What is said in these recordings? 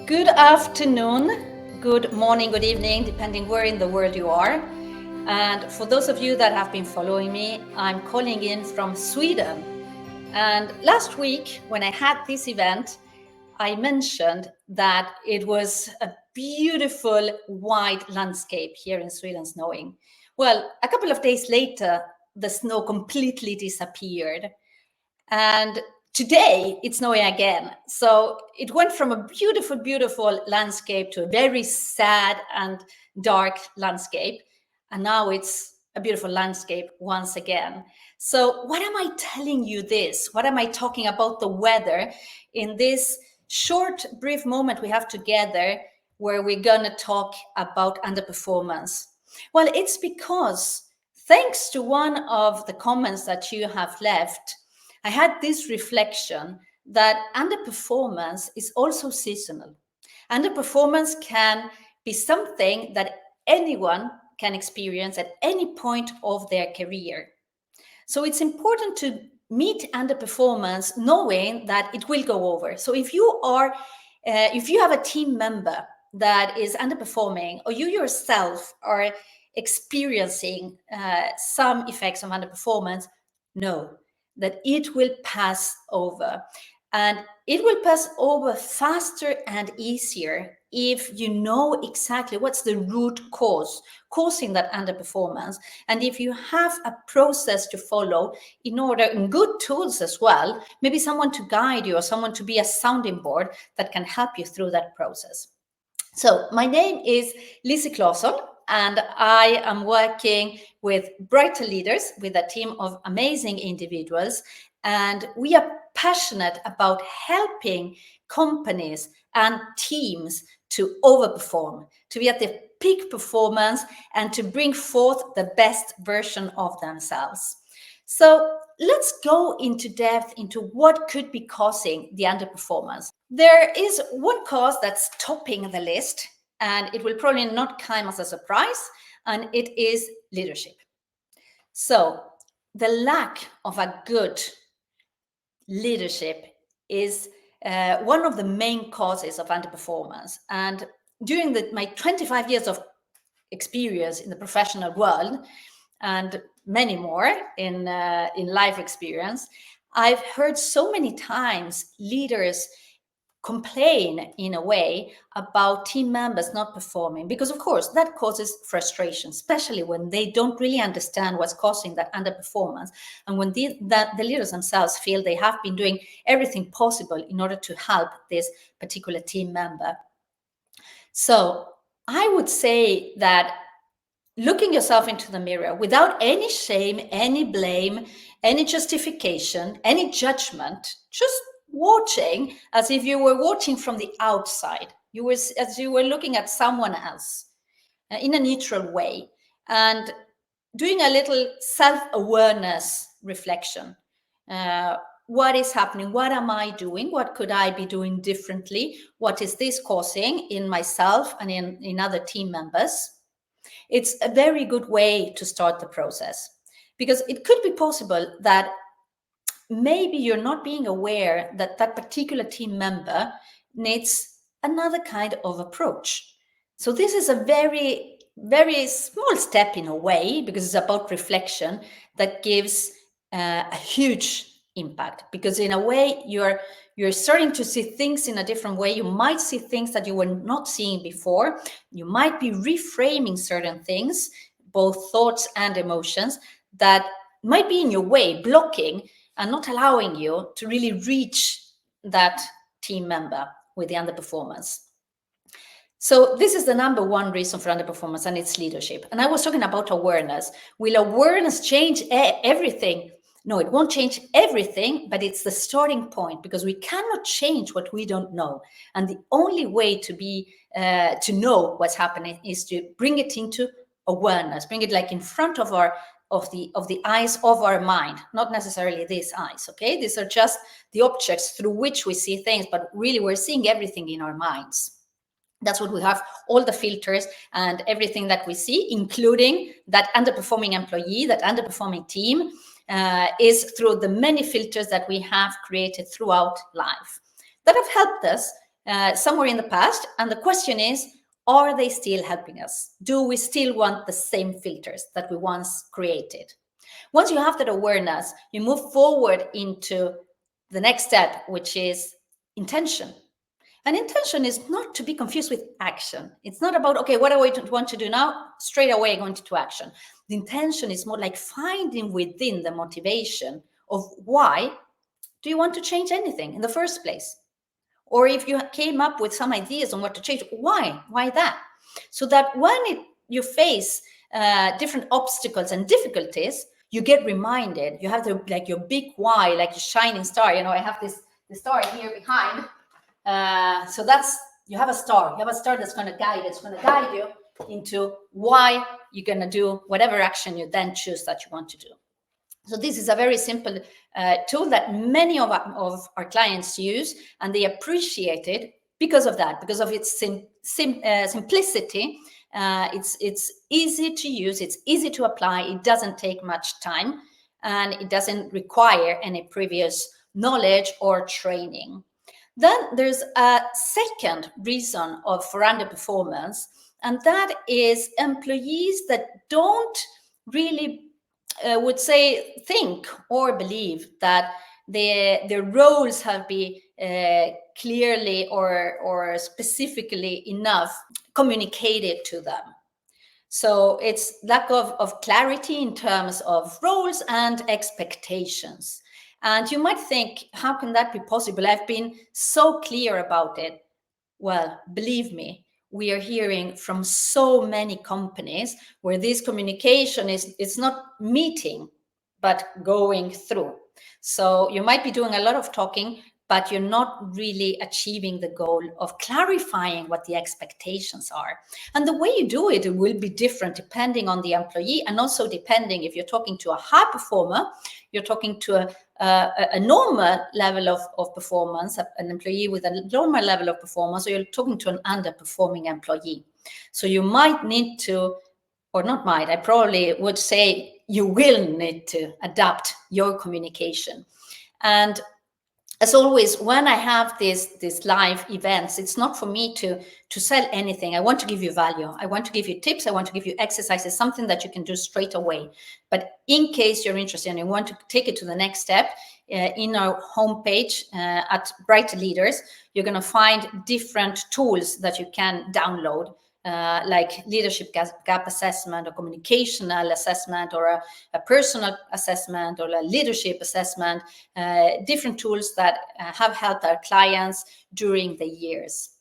Good afternoon, good morning, good evening, depending where in the world you are. And for those of you that have been following me, I'm calling in from Sweden. And last week, when I had this event, I mentioned that it was a beautiful white landscape here in Sweden snowing. Well, a couple of days later, the snow completely disappeared. And today it's snowing again. So it went from a beautiful, beautiful landscape to a very sad and dark landscape. And now it's a beautiful landscape once again. So what am I telling you this? What am I talking about the weather in this short, brief moment we have together where we're going to talk about underperformance? Well, it's because thanks to one of the comments that you have left, I had this reflection that underperformance is also seasonal. Underperformance can be something that anyone can experience at any point of their career. So it's important to meet underperformance knowing that it will go over. So if you have a team member that is underperforming, or you yourself are experiencing some effects of underperformance, know that it will pass over. And it will pass over faster and easier if you know exactly what's the root cause causing that underperformance. And if you have a process to follow in order, and good tools as well, maybe someone to guide you or someone to be a sounding board that can help you through that process. So my name is Lizzie Claesson, and I am working with Brighter Leaders, with a team of amazing individuals. And we are passionate about helping companies and teams to overperform, to be at their peak performance, and to bring forth the best version of themselves. So let's go into depth into what could be causing the underperformance. There is one cause that's topping the list, and it will probably not come as a surprise, and it is leadership. So the lack of a good leadership is one of the main causes of underperformance. And during my 25 years of experience in the professional world, and many more in life experience, I've heard so many times leaders complain in a way about team members not performing, because of course that causes frustration, especially when they don't really understand what's causing that underperformance, and when the leaders themselves feel they have been doing everything possible in order to help this particular team member. So I would say that looking yourself into the mirror without any shame, any blame, any justification, any judgment, just watching as if you were watching from the outside. As you were looking at someone else in a neutral way, and doing a little self-awareness reflection. What is happening? What am I doing? What could I be doing differently? What is this causing in myself and in other team members? It's a very good way to start the process, because it could be possible that maybe you're not being aware that that particular team member needs another kind of approach. So this is a very, very small step in a way, because it's about reflection that gives a huge impact, because in a way you're starting to see things in a different way. You might see things that you were not seeing before. You might be reframing certain things, both thoughts and emotions, that might be in your way, blocking and not allowing you to really reach that team member with the underperformance. So this is the number one reason for underperformance, and it's leadership. And I was talking about awareness. Will awareness change everything? No, it won't change everything, but it's the starting point, because we cannot change what we don't know. And the only way to know what's happening is to bring it into awareness, bring it like in front of the eyes of our mind, not necessarily these eyes. Okay, these are just the objects through which we see things, but really we're seeing everything in our minds. That's what we have, all the filters and everything that we see, including that underperforming employee, that underperforming team, is through the many filters that we have created throughout life that have helped us somewhere in the past. And the question is, are they still helping us? Do we still want the same filters that we once created? Once you have that awareness, you move forward into the next step, which is intention. And intention is not to be confused with action. It's not about, okay, what do I want to do now? Straight away going into action. The intention is more like finding within the motivation of why do you want to change anything in the first place? Or if you came up with some ideas on what to change, why? Why that? So that when you face different obstacles and difficulties, you get reminded. You have like your big why, like a shining star. You know, I have this star here behind. So that's, you have a star. You have a star that's going to guide. It's going to guide you into why you're going to do whatever action you then choose that you want to do. So this is a very simple tool that many of our clients use, and they appreciate it because of that, because of its simplicity. It's easy to use, it's easy to apply, it doesn't take much time, and it doesn't require any previous knowledge or training. Then there's a second reason for underperformance, and that is employees that don't really would say think or believe that their roles have been clearly or specifically enough communicated to them. So it's lack of clarity in terms of roles and expectations. And you might think, how can that be possible? I've been so clear about it. Well, believe me, we are hearing from so many companies where this communication it's not meeting, but going through. So you might be doing a lot of talking, but you're not really achieving the goal of clarifying what the expectations are. And the way you do it, it will be different depending on the employee, and also depending if you're talking to a high performer, you're talking to a normal level of performance, an employee with a normal level of performance, or you're talking to an underperforming employee. So you might need to, or not might, I probably would say you will need to adapt your communication. And as always, when I have these live events, it's not for me to sell anything. I want to give you value. I want to give you tips. I want to give you exercises, something that you can do straight away. But in case you're interested and you want to take it to the next step, in our homepage at Bright Leaders, you're going to find different tools that you can download. Like leadership gap assessment, or communicational assessment, or a personal assessment, or a leadership assessment, different tools that have helped our clients during the years.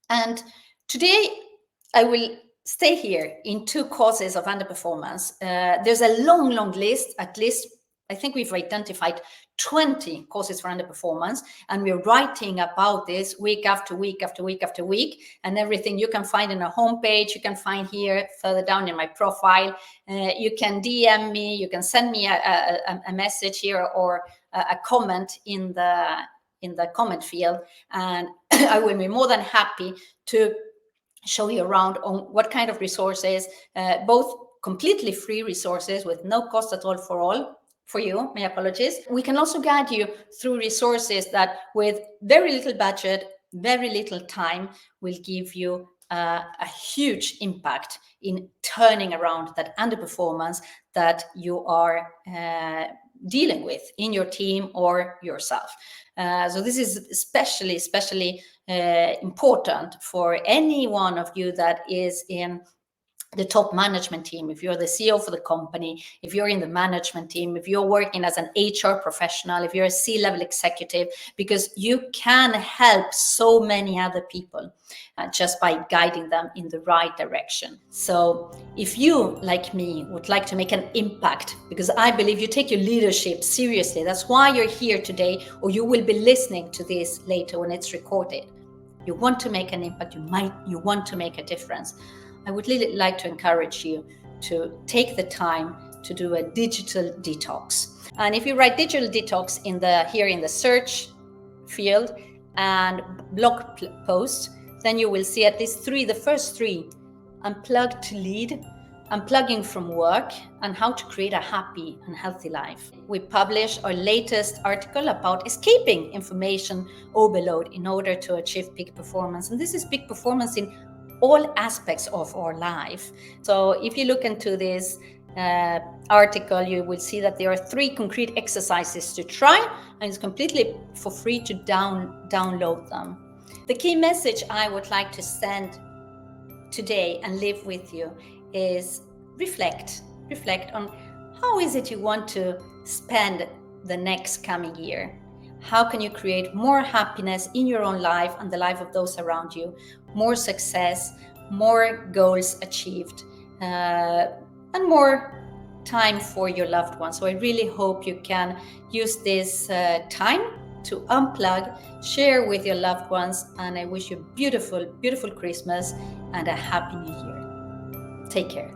And today I will stay here in 2 causes of underperformance. There's a long list, at least I think we've identified 20 causes for underperformance, and we're writing about this week after week after week after week, and everything you can find in our homepage, you can find here further down in my profile. You can DM me, you can send me a message here, or a comment in the comment field, and I will be more than happy to show you around on what kind of resources, both completely free resources with no cost at all for you, my apologies. We can also guide you through resources that with very little budget, very little time, will give you a huge impact in turning around that underperformance that you are dealing with in your team or yourself. So this is especially important for any one of you that is in the top management team. If you're the CEO for the company, if you're in the management team, if you're working as an HR professional, if you're a C-level executive, because you can help so many other people just by guiding them in the right direction. So if you, like me, would like to make an impact, because I believe you take your leadership seriously, that's why you're here today, or you will be listening to this later when it's recorded. You want to make an impact, you want to make a difference. I would really like to encourage you to take the time to do a digital detox. And if you write digital detox here in the search field and blog post, then you will see at least the first 3: unplug to lead, unplugging from work, and how to create a happy and healthy life. We published our latest article about escaping information overload in order to achieve peak performance. And this is peak performance in all aspects of our life. So if you look into this article, you will see that there are 3 concrete exercises to try, and it's completely for free to download them. The key message I would like to send today and live with you is reflect on how is it you want to spend the next coming year. How can you create more happiness in your own life and the life of those around you, more success, more goals achieved, and more time for your loved ones. So I really hope you can use this time to unplug, share with your loved ones, and I wish you a beautiful, beautiful Christmas and a happy new year. Take care.